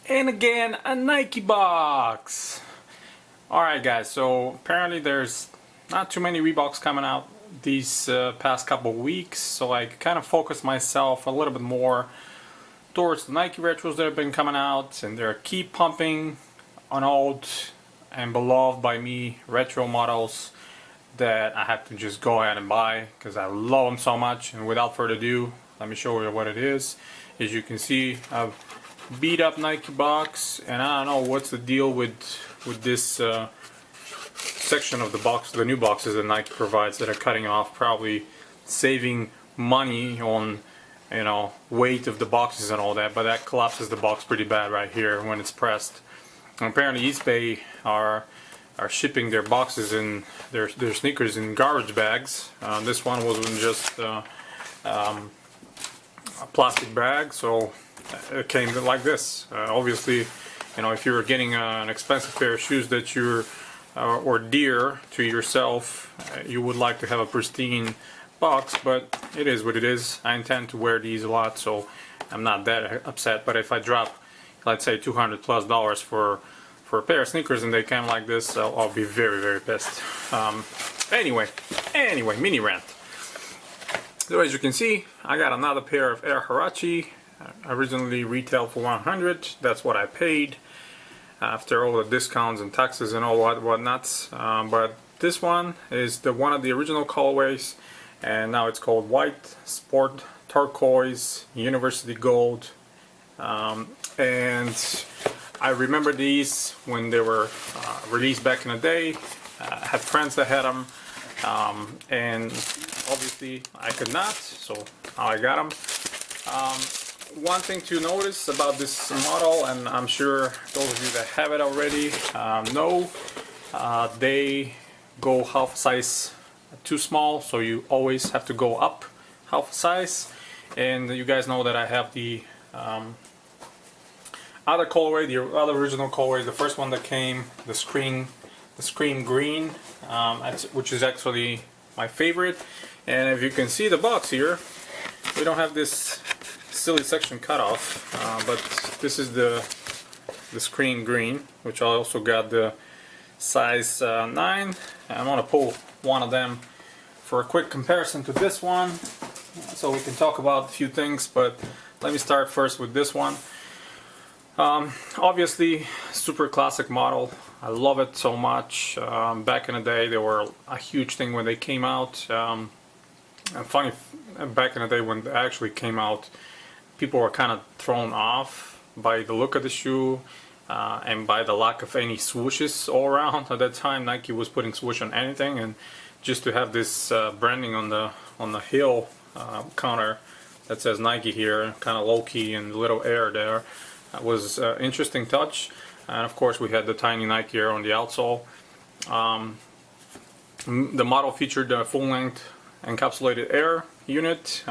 And again, a Nike box. Alright guys, so apparently there's not too many Reeboks coming out these past couple weeks, so I kind of focused myself a little bit more towards the Nike retros that have been coming out, and they're keep pumping on old and beloved by me retro models that I have to just go ahead and buy because I love them so much. And without further ado, let me show you what it is. As you can see, I've beat up Nike box, and I don't know what's the deal with this section of the box, the new boxes that Nike provides that are cutting off, probably saving money on, you know, weight of the boxes and all that, but that collapses the box pretty bad right here when it's pressed. And apparently Eastbay are shipping their boxes in their sneakers in garbage bags. This one wasn't just a plastic bag, so it came like this. Obviously, you know, if you're getting an expensive pair of shoes that you're or dear to yourself, you would like to have a pristine box, but it is what it is. I intend to wear these a lot, so I'm not that upset. But if I drop, let's say $200+ for a pair of sneakers and they come like this, I'll be very, very pissed. Anyway, mini rant. So as you can see, I got another pair of Air Huarache. Originally retailed for $100. That's what I paid after all the discounts and taxes and all whatnots. But this one is one of the original colorways, and now it's called White, Sport, Turquoise, University Gold. And I remember these when they were released back in the day. I had friends that had them, and obviously I could not, so now I got them. One thing to notice about this model, and I'm sure those of you that have it already know, they go half size too small, so you always have to go up half size. And you guys know that I have the other colorway, the other original colorway, the first one that came, the screen green, which is actually my favorite. And if you can see the box here, we don't have this silly section cut off, but this is the screen green, which I also got the size 9. I'm gonna pull one of them for a quick comparison to this one, so we can talk about a few things. But let me start first with this one. Obviously, super classic model. I love it so much. Back in the day, they were a huge thing when they came out. And funny, back in the day when they actually came out, people were kind of thrown off by the look of the shoe and by the lack of any swooshes all around. At that time, Nike was putting swoosh on anything, and just to have this branding on the heel counter that says Nike here, kind of low key and little air there, was an interesting touch. And of course, we had the tiny Nike Air on the outsole. The model featured a full-length encapsulated air unit.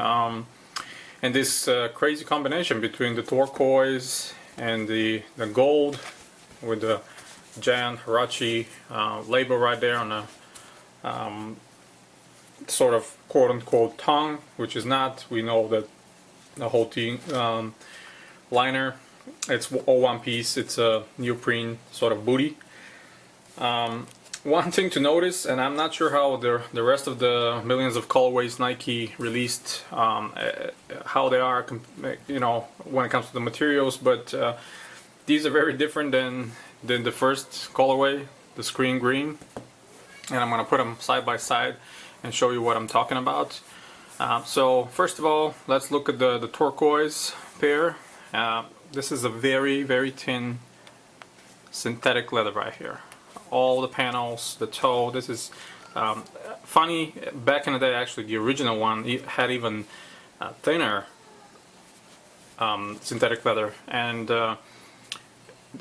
And this crazy combination between the turquoise and the gold with the Jan Huarache label right there on the sort of quote-unquote tongue, which is not. We know that the whole liner, it's all one piece. It's a neoprene sort of booty. One thing to notice, and I'm not sure how the rest of the millions of colorways Nike released, how they are, you know, when it comes to the materials, but these are very different than the first colorway, the screen green. And I'm going to put them side by side and show you what I'm talking about. So first of all, let's look at the turquoise pair. This is a very, very thin synthetic leather right here. All the panels, the toe, this is funny. Back in the day, actually the original one had even thinner synthetic leather, and I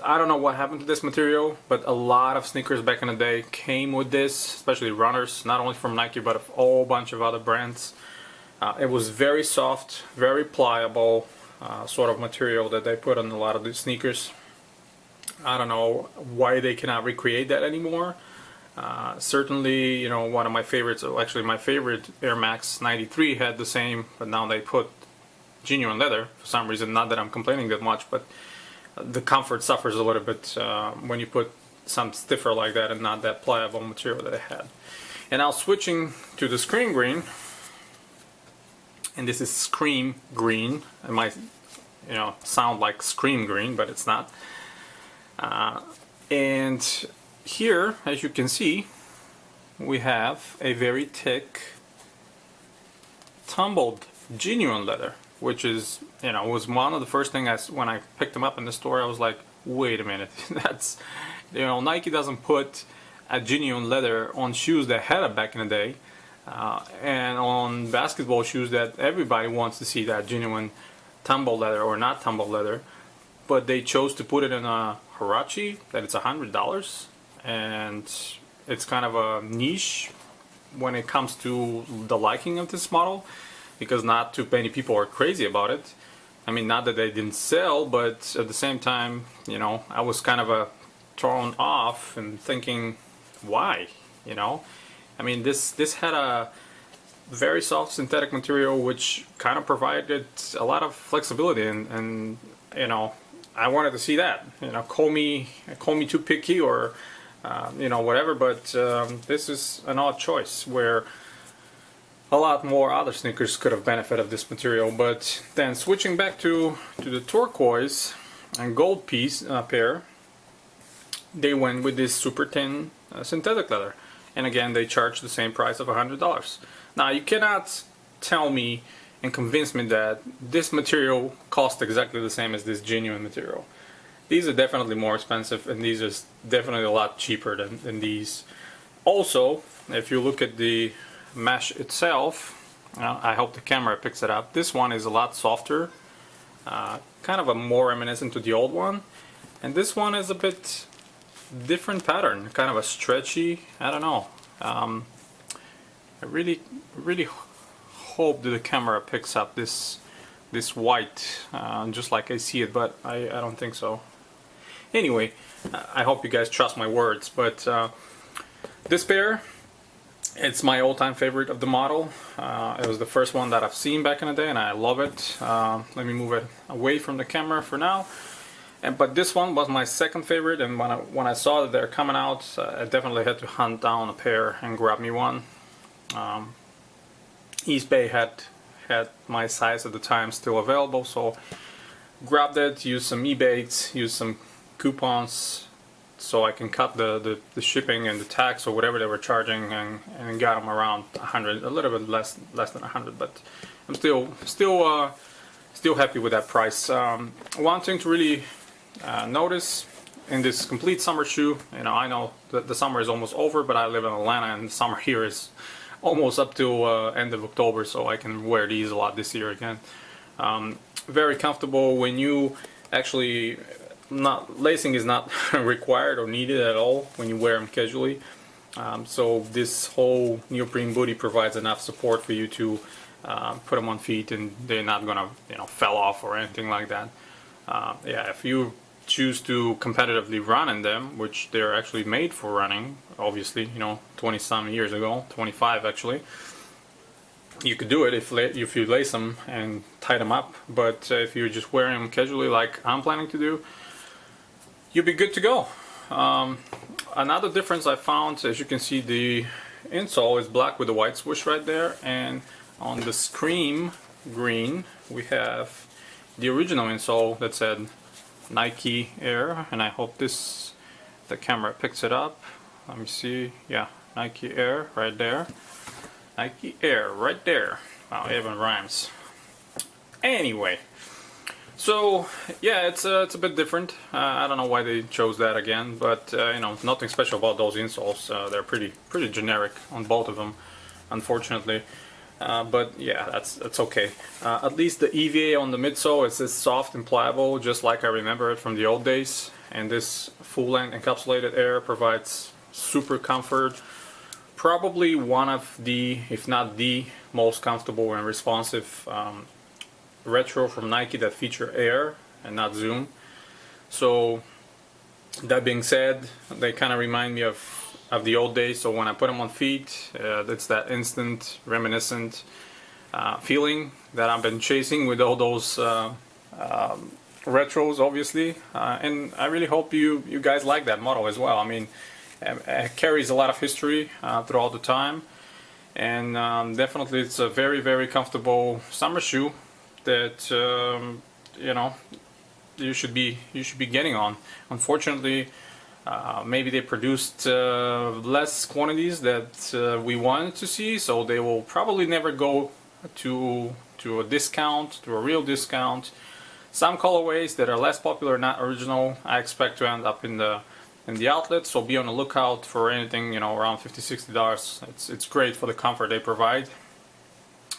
don't know what happened to this material, but a lot of sneakers back in the day came with this, especially runners, not only from Nike but a whole bunch of other brands. It was very soft, very pliable sort of material that they put on a lot of these sneakers. I don't know why they cannot recreate that anymore. Certainly, you know, one of my favorites, actually my favorite Air Max 93 had the same, but now they put genuine leather for some reason. Not that I'm complaining that much, but the comfort suffers a little bit when you put some stiffer like that and not that pliable material that I had. And now switching to the screen green, and this is scream green. It might, sound like scream green, but it's not. And here, as you can see, we have a very thick tumbled genuine leather, which is, was one of the first things when I picked them up in the store. I was like, wait a minute, that's, Nike doesn't put a genuine leather on shoes that had it back in the day, and on basketball shoes that everybody wants to see that genuine tumble leather or not tumble leather, but they chose to put it in a Huarache that it's $100, and it's kind of a niche when it comes to the liking of this model, because not too many people are crazy about it. I mean, not that they didn't sell, but at the same time, I was kind of thrown off and thinking, why? I mean, this had a very soft synthetic material which kind of provided a lot of flexibility, and I wanted to see that. Call me too picky or whatever, but this is an odd choice where a lot more other sneakers could have benefited of this material. But then switching back to the turquoise and gold piece pair, they went with this super thin synthetic leather, and again they charged the same price of $100. Now you cannot tell me and convince me that this material costs exactly the same as this genuine material. These are definitely more expensive, and these are definitely a lot cheaper than these. Also, if you look at the mesh itself, I hope the camera picks it up, this one is a lot softer, kind of a more reminiscent to the old one, and this one is a bit different pattern, kind of a stretchy, I don't know. I really hope that the camera picks up this white just like I see it, but I don't think so. Anyway, I hope you guys trust my words, but this pair, it's my all-time favorite of the model. It was the first one that I've seen back in the day, and I love it. Let me move it away from the camera for now. But this one was my second favorite, and when I saw that they're coming out, I definitely had to hunt down a pair and grab me one. East Bay had my size at the time still available, so grabbed it, used some eBaits, used some coupons so I can cut the shipping and the tax or whatever they were charging, and got them around 100, a little bit less than 100, but I'm still happy with that price. One thing to really notice in this complete summer shoe, I know that the summer is almost over, but I live in Atlanta and the summer here is almost up to end of October, so I can wear these a lot this year again. Very comfortable when you actually, lacing is not required or needed at all when you wear them casually. So this whole neoprene booty provides enough support for you to put them on feet, and they're not gonna fall off or anything like that. Yeah, if you choose to competitively run in them, which they're actually made for running, obviously, 20 some years ago, 25 actually, you could do it if you lace them and tie them up. But if you're just wearing them casually like I'm planning to do, you'll be good to go. Another difference I found, as you can see, the insole is black with a white swoosh right there, and on the Scream green we have the original insole that said Nike Air, and I hope the camera picks it up. Let me see. Yeah, Nike Air right there. Nike Air right there. Wow, it even rhymes. Anyway, so yeah, it's a bit different. I don't know why they chose that again, but nothing special about those insoles. They're pretty generic on both of them, unfortunately. But yeah, that's okay. At least the EVA on the midsole is soft and pliable, just like I remember it from the old days. And this full-length encapsulated air provides super comfort. Probably one of the, if not the most comfortable and responsive retro from Nike that feature air and not zoom. So that being said, they kind of remind me of the old days. So when I put them on feet, it's that instant reminiscent feeling that I've been chasing with all those retros, obviously, and I really hope you guys like that model as well. I mean, it carries a lot of history throughout the time, and definitely it's a very comfortable summer shoe that you know, you should be getting on. Unfortunately, maybe they produced less quantities that we wanted to see, so they will probably never go to a discount, to a real discount. Some colorways that are less popular, not original, I expect to end up in the outlet, so be on the lookout for anything, you know, around $50–60. It's great for the comfort they provide,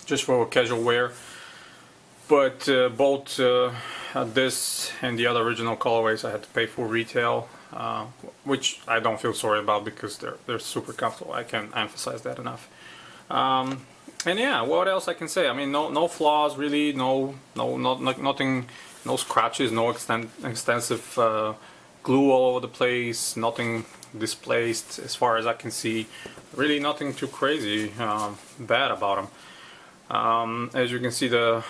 just for casual wear. But both this and the other original colorways I had to pay full retail, which I don't feel sorry about because they're super comfortable. I can't emphasize that enough. And yeah, what else I can say? I mean, no flaws really, nothing, no scratches, no extensive glue all over the place, nothing displaced as far as I can see. Really nothing too crazy bad about them. As you can see, the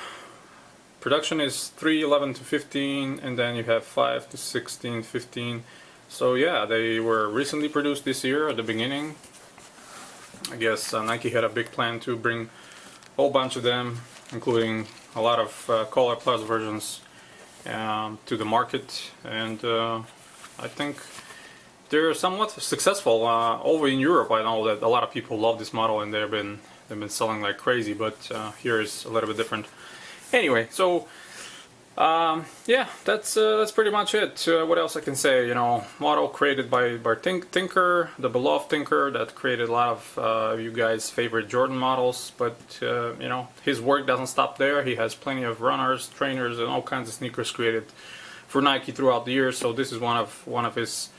production is 3/11/15, and then you have 5/16/15. So yeah, they were recently produced this year at the beginning. I guess Nike had a big plan to bring a whole bunch of them, including a lot of Color Plus versions, to the market, and I think they're somewhat successful over in Europe. I know that a lot of people love this model, and they've been selling like crazy. But here is a little bit different. Anyway, so yeah, that's pretty much it. What else I can say? You know, model created by Tinker, the beloved Tinker that created a lot of you guys' favorite Jordan models. But you know, his work doesn't stop there. He has plenty of runners, trainers, and all kinds of sneakers created for Nike throughout the years. So this is one of his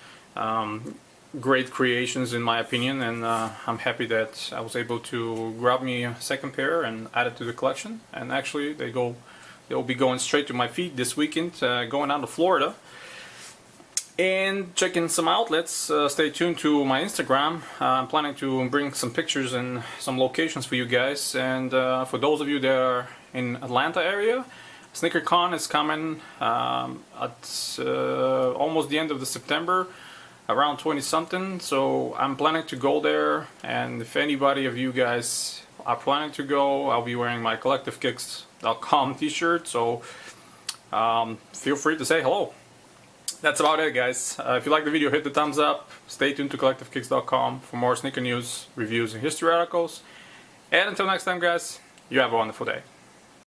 great creations, in my opinion, and I'm happy that I was able to grab me a second pair and add it to the collection. And actually, they'll be going straight to my feet this weekend, going down to Florida and checking some outlets. Stay tuned to my Instagram. I'm planning to bring some pictures and some locations for you guys. And for those of you that are in Atlanta area, SneakerCon is coming at almost the end of the September, around 20-something. So I'm planning to go there, and if anybody of you guys are planning to go, I'll be wearing my CollectiveKicks.com t-shirt, so feel free to say hello. That's about it, guys. If you like the video, hit the thumbs up. Stay tuned to CollectiveKicks.com for more sneaker news, reviews, and history articles. And until next time, guys, you have a wonderful day.